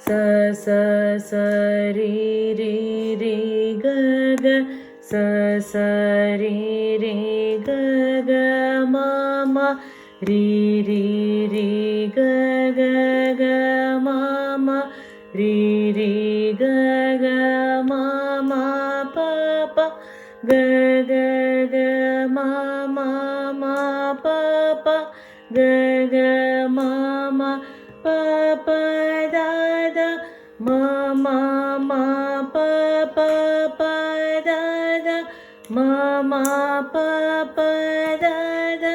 sa sa sa ri ri ri ga ga sa sa ri ri ga ga ma ma ri ri ri ga ga ga ma ma ri ri ga ga ma ma pa pa ga ga ga ma ma ma pa pa ga ga ma ma pa pa da da ma ma ma pa pa pa da da ma ma pa pa da da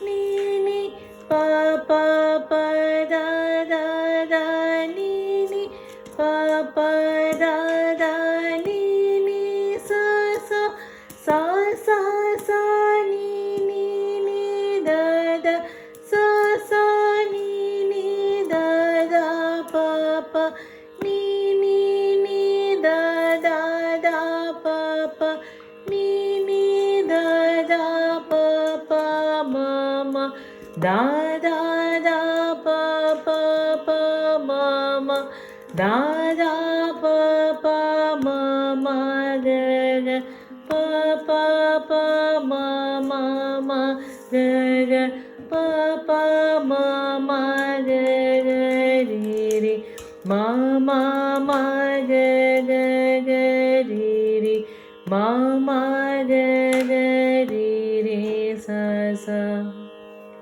ni ni pa pa pa da da da ni ni pa pa da da ni ni sa sa sa sa sa ni ni ni da da sa sa ni ni da da pa pa ni ni ni da da da pa pa ni ni da da pa pa ma ma da da da pa pa pa ma ma da da pa pa ma ma ga ga pa pa pa ma ma ma ga ga pa pa ma ma ga ga ri ri ma ma ma ga ga ga ri ri ma ma